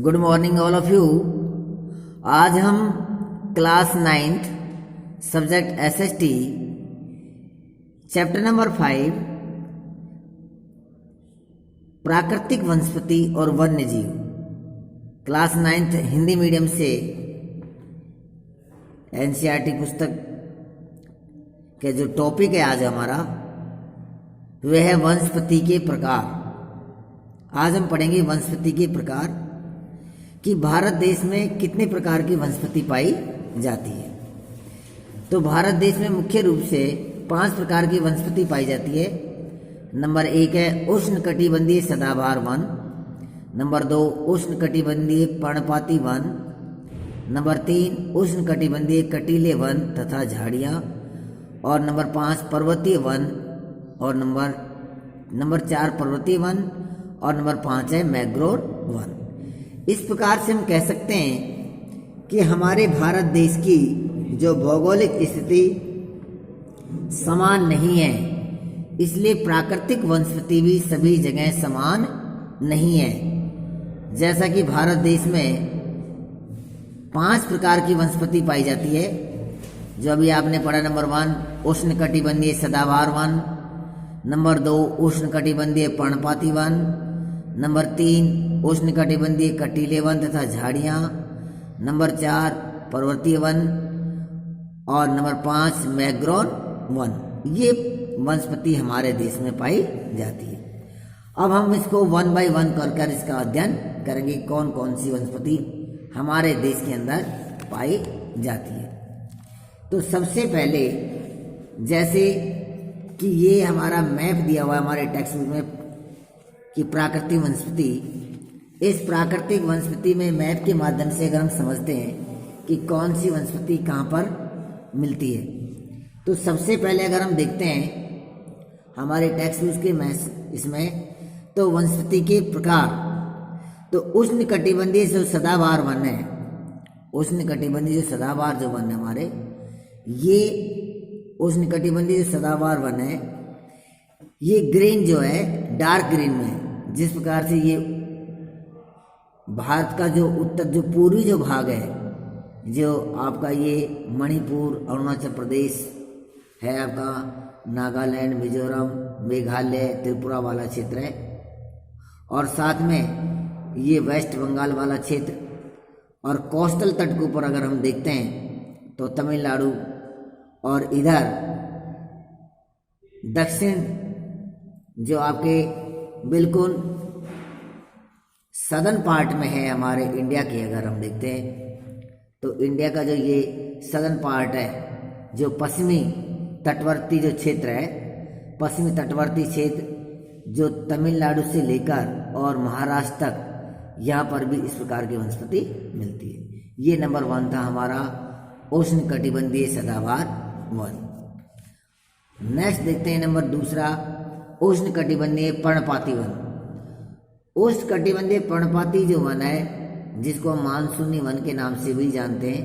Good morning all of you. आज हम class 9th subject SST chapter number 5 प्राकृतिक वनस्पति और वन्य जीव क्लास 9th हिंदी मीडियम से एनसीईआरटी पुस्तक के जो टॉपिक है आज हमारा वह है वनस्पति के प्रकार। आज हम पढ़ेंगे वनस्पति के प्रकार कि भारत देश में कितने प्रकार की वनस्पति पाई जाती है। तो भारत देश में मुख्य रूप से 5 प्रकार की वनस्पति पाई जाती है। नंबर 1 है उष्णकटिबंधीय सदाबहार वन। नंबर 2 उष्णकटिबंधीय पर्णपाती वन। नंबर 3 उष्णकटिबंधीय कटीले वन तथा झाड़ियाँ। और नंबर 5 पर्वतीय वन। और नंबर 4 पर्वतीय वन। और नंबर 5 है मैंग्रोव वन। इस प्रकार से हम कह सकते हैं कि हमारे भारत देश की जो भौगोलिक स्थिति समान नहीं है, इसलिए प्राकृतिक वनस्पति भी सभी जगह समान नहीं है। जैसा कि भारत देश में 5 प्रकार की वनस्पति पाई जाती है, जो अभी आपने पढ़ा। नंबर 1 उष्णकटिबंधीय सदाबहार वन। नंबर 2 उष्णकटिबंधीय पर्णपाती वन। नंबर 3 उष्णकटिबंधीय कटीले वन तथा झाड़ियाँ। नंबर 4 पर्वतीय वन। और नंबर 5 मैंग्रोव वन। ये वनस्पति हमारे देश में पाई जाती है। अब हम इसको 1 by 1 कर इसका अध्ययन करेंगे, कौन कौन सी वनस्पति हमारे देश के अंदर पाई जाती है। तो सबसे पहले, जैसे कि ये हमारा मैप दिया हुआ है हमारे टेक्स्ट बुक में कि प्राकृतिक वनस्पति, इस प्राकृतिक वनस्पति में मैप के माध्यम से अगर हम समझते हैं कि कौन सी वनस्पति कहाँ पर मिलती है, तो सबसे पहले अगर हम देखते हैं हमारे टेक्स्ट बुक के इसमें, तो वनस्पति के प्रकार, तो उष्णकटिबंधीय जो सदाबहार वन है, उष्णकटिबंधीय जो सदाबहार जो वन है हमारे, ये उष्णकटिबंधीय जो सदाबहार वन है, ये ग्रीन जो है डार्क ग्रीन में, जिस प्रकार से ये भारत का जो जो पूर्वी जो भाग है, जो आपका ये मणिपुर, अरुणाचल प्रदेश है, आपका नागालैंड, मिजोरम, मेघालय, त्रिपुरा वाला क्षेत्र है, और साथ में ये वेस्ट बंगाल वाला क्षेत्र, और कोस्टल तट के ऊपर अगर हम देखते हैं तो तमिलनाडु, और इधर दक्षिण जो आपके बिल्कुल सदर्न पार्ट में है हमारे इंडिया के, अगर हम देखते हैं तो इंडिया का जो ये सदर्न पार्ट है, जो पश्चिमी तटवर्ती जो क्षेत्र है, पश्चिमी तटवर्ती क्षेत्र जो तमिलनाडु से लेकर और महाराष्ट्र तक, यहाँ पर भी इस प्रकार की वनस्पति मिलती है। ये नंबर 1 था हमारा उष्णकटिबंधीय सदाबहार वन। नेक्स्ट देखते हैं नंबर 2 उष्णकटिबंधीय पर्णपाती वन। उष्णकटिबंधीय पर्णपाती जो वन है, जिसको हम मानसूनी वन के नाम से भी जानते हैं,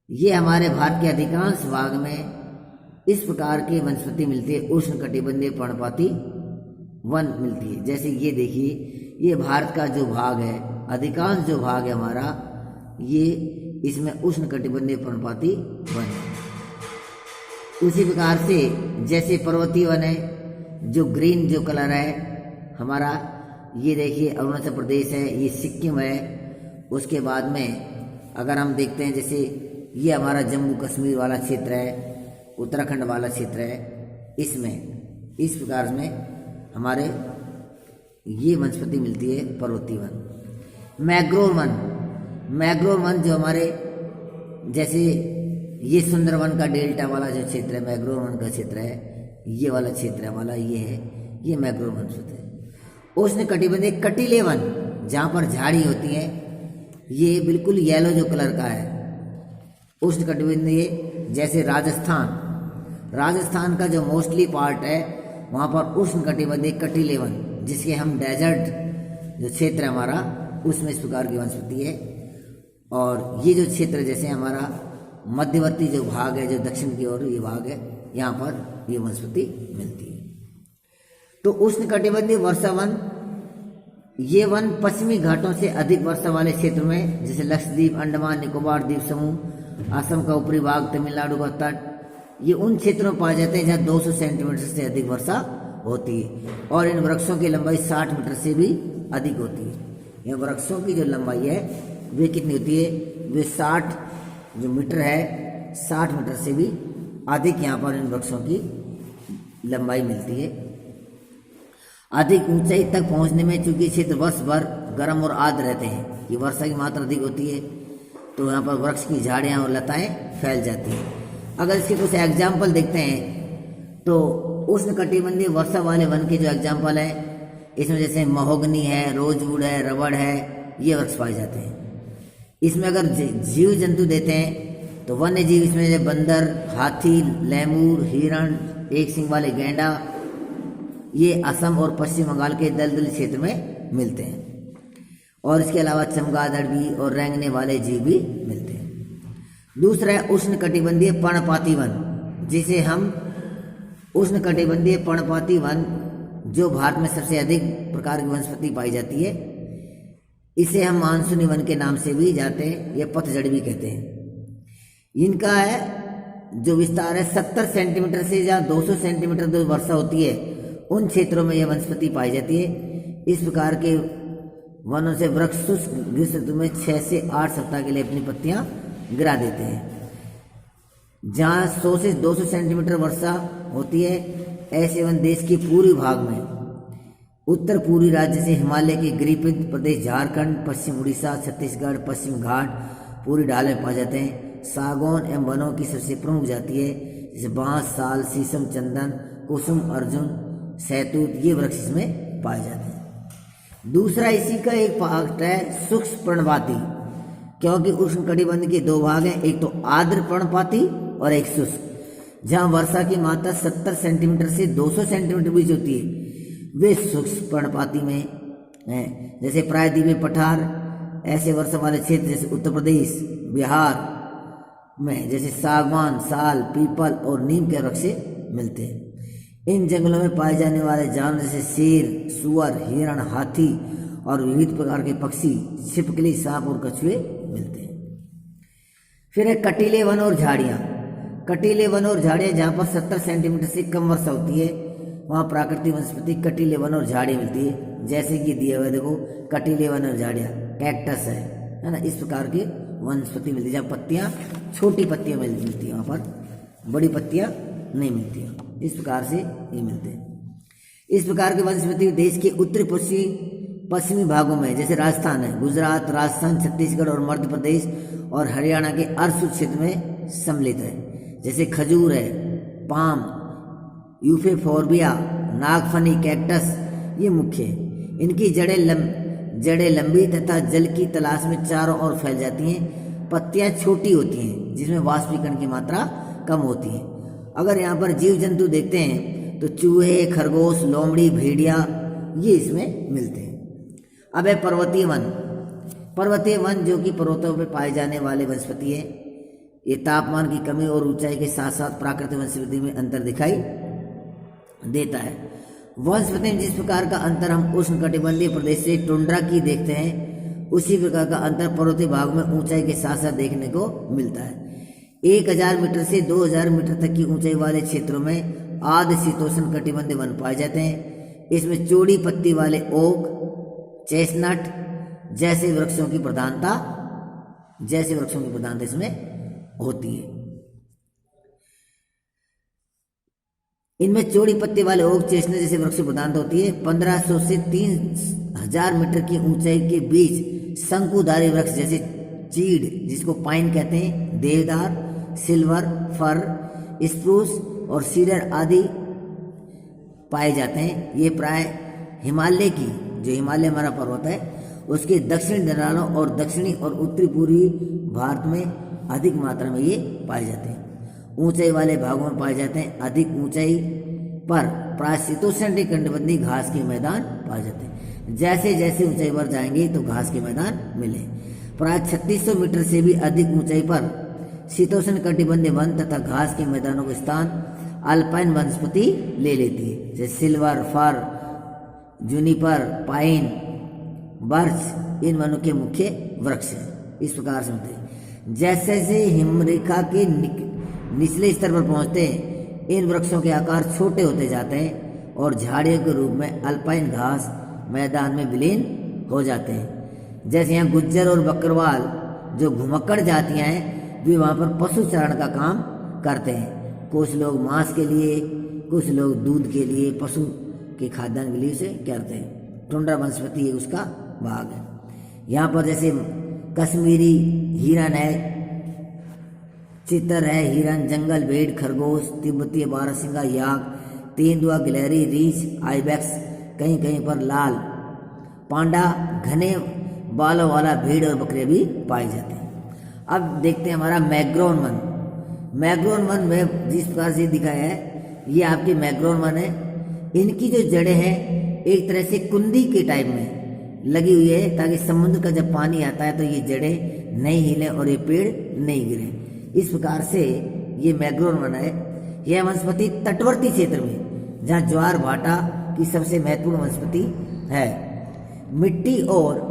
ये हमारे भारत के अधिकांश भाग में इस प्रकार की वनस्पति मिलती है। उष्णकटिबंधीय पर्णपाती वन मिलती है। जैसे ये देखिए, ये भारत का जो भाग है, अधिकांश जो भाग है हमारा, ये इसमें उष्णकटिबंधीय पर्णपाती वन है। उसी प्रकार से जैसे पर्वतीय वन है, जो ग्रीन जो कलर है हमारा, ये देखिए अरुणाचल प्रदेश है, ये सिक्किम है। उसके बाद में अगर हम देखते हैं, जैसे ये हमारा जम्मू कश्मीर वाला क्षेत्र है, उत्तराखंड वाला क्षेत्र है, इसमें इस प्रकार में हमारे ये वनस्पति मिलती है पर्वतीय वन। मैंग्रोव वन जो हमारे, जैसे ये सुंदरवन का डेल्टा वाला जो क्षेत्र है, मैंग्रोव वन का क्षेत्र है, ये वाला क्षेत्र है हमारा, ये है, ये मैंग्रोव वनस्पति है। उष्णकटिबंधीय कटीले वन, जहाँ पर झाड़ी होती है, ये बिल्कुल येलो जो कलर का है। उष्णकटिबंधीय, जैसे राजस्थान का जो मोस्टली पार्ट है, वहाँ पर उष्णकटिबंधीय कटीले वन, जिसके हम डेजर्ट जो क्षेत्र है हमारा, उसमें इस प्रकार की वनस्पति है। और ये जो क्षेत्र जैसे हमारा मध्यवर्ती जो भाग है, जो दक्षिण की ओर ये भाग है, यहाँ पर ये वनस्पति मिलती है। तो उष्णकटिबंधीय वर्षा वन ये वन पश्चिमी घाटों से अधिक वर्षा वाले क्षेत्र में, जैसे लक्षद्वीप, अंडमान निकोबार द्वीप समूह, असम का ऊपरी भाग, तमिलनाडु का तट, ये उन क्षेत्रों में पाए जाते हैं जहाँ 200 सेंटीमीटर से अधिक वर्षा होती है। और इन वृक्षों की लंबाई 60 मीटर से भी अधिक होती है। ये वृक्षों की जो लंबाई है वे कितनी होती है, वे 60 जो मीटर है, 60 मीटर से भी अधिक यहाँ पर इन वृक्षों की लंबाई मिलती है। अधिक ऊंचाई तक पहुंचने में चूंकि क्षेत्र वर्ष भर गर्म और आर्द्र रहते हैं, ये वर्षा की मात्रा अधिक होती है, तो यहाँ पर वृक्ष की झाड़ियाँ और लताएं फैल जाती हैं। अगर इसके कुछ एग्जाम्पल देखते हैं तो उष्णकटिबंधीय वर्षा वाले वन के जो एग्जाम्पल है, इसमें जैसे महोगनी है, रोजवुड है, रबड़ है, ये वृक्ष पाए जाते हैं। इसमें अगर जीव जंतु देते हैं तो वन्य जीव इसमें जैसे बंदर, हाथी, लैमूर, हिरण, एक सिंग वाले गैंडा, ये असम और पश्चिम बंगाल के दलदली क्षेत्र में मिलते हैं। और इसके अलावा चमगादड़ भी और रेंगने वाले जीव भी मिलते हैं। दूसरा है उष्णकटिबंधीय पर्णपाती वन, जिसे हम उष्णकटिबंधीय पर्णपाती वन, जो भारत में सबसे अधिक प्रकार की वनस्पति पाई जाती है, इसे हम मानसूनी वन के नाम से भी जाते हैं, या पतझड़ भी कहते हैं। इनका है जो विस्तार है 70 सेंटीमीटर से या 200 सेंटीमीटर जो वर्षा होती है उन क्षेत्रों में यह वनस्पति पाई जाती है। इस प्रकार के वनों से वृक्ष शुष्क ग्रीष्म ऋतु में 6 से 8 सप्ताह के लिए अपनी पत्तियां गिरा देते हैं। जहाँ 100 से 200 सेंटीमीटर वर्षा होती है, ऐसे वन देश के पूर्वी भाग में, उत्तर पूर्वी राज्य से हिमालय के गिरिपथ प्रदेश, झारखंड, पश्चिम उड़ीसा, छत्तीसगढ़, पश्चिम घाट, पूरी ढाल में पाए जाते हैं। सागौन एवं वनों की सबसे प्रमुख जाति है, जैसे बांस, साल, शीशम, चंदन, कुसुम, अर्जुन, सैतूत, ये वृक्ष इसमें पाए जाते हैं। दूसरा इसी का एक पार्ट है शुष्क पर्णपाती, क्योंकि उष्णकटिबंध के दो भाग हैं, एक तो आर्द्र पर्णपाती और एक शुष्क। जहाँ वर्षा की मात्रा 70 सेंटीमीटर से 200 सेंटीमीटर बीच होती है, वे शुष्क पर्णपाती में हैं। जैसे प्रायद्वीपीय पठार, ऐसे वर्षा वाले क्षेत्र जैसे उत्तर प्रदेश, बिहार में जैसे सागवान, साल, पीपल और नीम के वृक्ष मिलते हैं। इन जंगलों में पाए जाने वाले जानवर जैसे शेर, सुअर, हिरण, हाथी और विविध प्रकार के पक्षी, छिपकली, सांप और कछुए मिलते हैं। फिर है कटीले वन और झाड़ियाँ। कटीले वन और झाड़ियाँ, जहाँ पर 70 सेंटीमीटर से कम वर्षा होती है, वहाँ प्राकृतिक वनस्पति कटीले वन और झाड़ियाँ मिलती है। जैसे कि दिया हुआ देखो, कटीले वन और झाड़ियाँ, कैक्टस है ना, इस प्रकार की वनस्पति मिलती है, जहाँ पत्तियाँ, छोटी पत्तियाँ मिलती हैं, वहाँ पर बड़ी पत्तियाँ नहीं मिलती हैं। इस प्रकार से ये मिलते हैं। इस प्रकार के वनस्पति देश के उत्तरी पश्चिमी भागों में, जैसे राजस्थान है, गुजरात, राजस्थान, छत्तीसगढ़ और मध्य प्रदेश और हरियाणा के अर्ध क्षेत्र में सम्मिलित है। जैसे खजूर है, पाम, यूफेफोर्बिया, नागफनी, कैक्टस, ये मुख्य है। इनकी जड़ें लंबी तथा जल की तलाश में चारों ओर फैल जाती हैं। पत्तियां छोटी होती हैं, जिसमें वाष्पीकरण की मात्रा कम होती है। अगर यहाँ पर जीव जंतु देखते हैं तो चूहे, खरगोश, लोमड़ी, भेड़िया, ये इसमें मिलते हैं। अब है पर्वतीय वन। पर्वतीय वन जो कि पर्वतों पर पाए जाने वाले वनस्पति है। ये तापमान की कमी और ऊंचाई के साथ साथ प्राकृतिक वनस्पति में अंतर दिखाई देता है। वनस्पति में जिस प्रकार का अंतर हम उष्णकटिबंधीय प्रदेश से टुंड्रा की देखते हैं, उसी प्रकार का अंतर पर्वतीय भाग में ऊंचाई के साथ साथ देखने को मिलता है। 1000 मीटर से 2000 मीटर तक की ऊंचाई वाले क्षेत्रों में आर्द्र शीतोष्ण कटिबंधीय वन पाए जाते हैं। इसमें चौड़ी पत्ती वाले ओक, चेस्टनट जैसे वृक्षों की प्रधानता इसमें होती है। इनमें चौड़ी पत्ती वाले ओक, चेस्टनट जैसे वृक्ष की प्रधानता होती है। 1500 से 3000 मीटर की ऊंचाई के बीच शंकुधारी वृक्ष जैसे चीड़, जिसको पाइन कहते हैं, देवदार, सिल्वर, फर, स्प्रूस और सीडर आदि पाए जाते हैं। ये प्राय हिमालय की, जो हिमालय हमारा पर्वत है, उसके दक्षिणी ढलानों और दक्षिणी और उत्तरी पूर्वी भारत में अधिक मात्रा में ये पाए जाते हैं। ऊंचाई वाले भागों में पाए जाते हैं। अधिक ऊंचाई पर प्राय शीतोष्ण कटिबंधीय घास के मैदान पाए जाते हैं। जैसे जैसे ऊंचाई पर जाएंगे तो घास के मैदान मिले। प्राय 3600 मीटर से भी अधिक ऊंचाई पर शीतोष्ण कटिबंधीय वन तथा घास के मैदानों का स्थान अल्पाइन वनस्पति ले लेती है, जैसे सिल्वर, फर, जूनिपर, पाइन, बर्च इन वनों के मुख्य वृक्ष हैं। इस प्रकार से होते हैं। जैसे जैसे हिमरेखा के निचले स्तर पर पहुंचते हैं, इन वृक्षों के आकार छोटे होते जाते हैं और झाड़ियों के रूप में अल्पाइन घास मैदान में विलीन हो जाते हैं। जैसे यहाँ गुज्जर और बकरवाल जो घुमक्कड़ जातियाँ हैं, वे वहाँ पर पशु चारण का काम करते हैं। कुछ लोग मांस के लिए, कुछ लोग दूध के लिए, पशु के खाद्यान्न के लिए उसे करते हैं। टुंड्रा वनस्पति उसका भाग है। यहाँ पर जैसे कश्मीरी हिरन है, चितर है, हिरन, जंगल भेड़, खरगोश, तिब्बती बारहसिंगा याक, तेंदुआ, गिलहरी, रीछ, आइबेक्स, कहीं कहीं पर लाल पांडा, घने बालों वाला भेड़ और बकरे भी पाए जाते हैं। अब देखते हैं हमारा मैग्रोन वन। मैग्रोन वन में जिस प्रकार से दिखाया है, ये आपके मैग्रोन वन है। इनकी जो जड़ें हैं एक तरह से कुंदी के टाइप में लगी हुई है, ताकि समुद्र का जब पानी आता है तो ये जड़ें नहीं हिले और ये पेड़ नहीं गिरे। इस प्रकार से ये मैग्रोन वन है। यह वनस्पति तटवर्ती क्षेत्र में, जहाँ ज्वार भाटा की सबसे महत्वपूर्ण वनस्पति है, मिट्टी और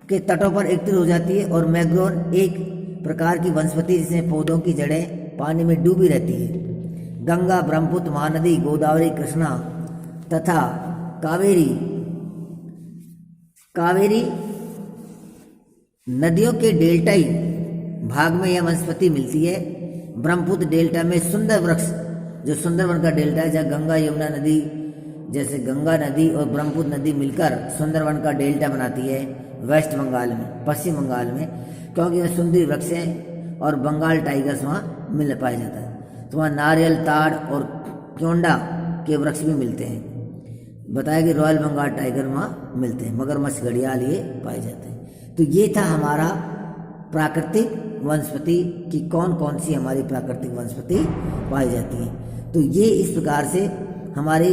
के तटों पर एकत्रित हो जाती है। और मैग्रोन एक प्रकार की वनस्पति जिसमें पौधों की जड़ें पानी में डूबी रहती है। गंगा, ब्रह्मपुत्र, महानदी, गोदावरी, कृष्णा तथा कावेरी नदियों के डेल्टाई भाग में यह वनस्पति मिलती है। ब्रह्मपुत्र डेल्टा में सुंदर वृक्ष, जो सुंदरवन का डेल्टा है, जहाँ गंगा यमुना नदी, जैसे गंगा नदी और ब्रह्मपुत्र नदी मिलकर सुंदरवन का डेल्टा बनाती है वेस्ट बंगाल में, पश्चिम बंगाल में, क्योंकि वह सुंदरी वृक्ष हैं और बंगाल टाइगर्स वहाँ मिल पाया जाता है। तो वहाँ नारियल, ताड़ और क्योंडा के वृक्ष भी मिलते हैं। बताया कि रॉयल बंगाल टाइगर वहाँ मिलते हैं, मगरमच्छ, घड़ियाल ये पाए जाते हैं। तो ये था हमारा प्राकृतिक वनस्पति कि कौन कौन सी हमारी प्राकृतिक वनस्पति पाई जाती है। तो ये इस प्रकार से हमारे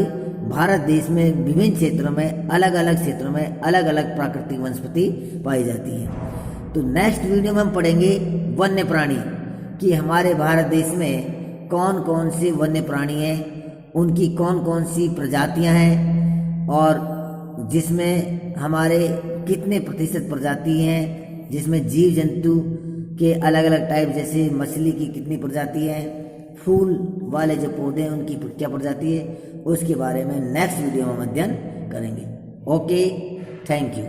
भारत देश में विभिन्न क्षेत्रों में, अलग अलग क्षेत्रों में अलग अलग प्राकृतिक वनस्पति पाई जाती है। तो नेक्स्ट वीडियो में हम पढ़ेंगे वन्य प्राणी कि हमारे भारत देश में कौन कौन से वन्य प्राणी हैं, उनकी कौन कौन सी प्रजातियां हैं, और जिसमें हमारे कितने प्रतिशत प्रजाति हैं, जिसमें जीव जंतु के अलग अलग टाइप, जैसे मछली की कितनी प्रजाति है, फूल वाले जो पौधे हैं उनकी क्या प्रजाति है, उसके बारे में नेक्स्ट वीडियो में अध्ययन करेंगे। Okay, thank you.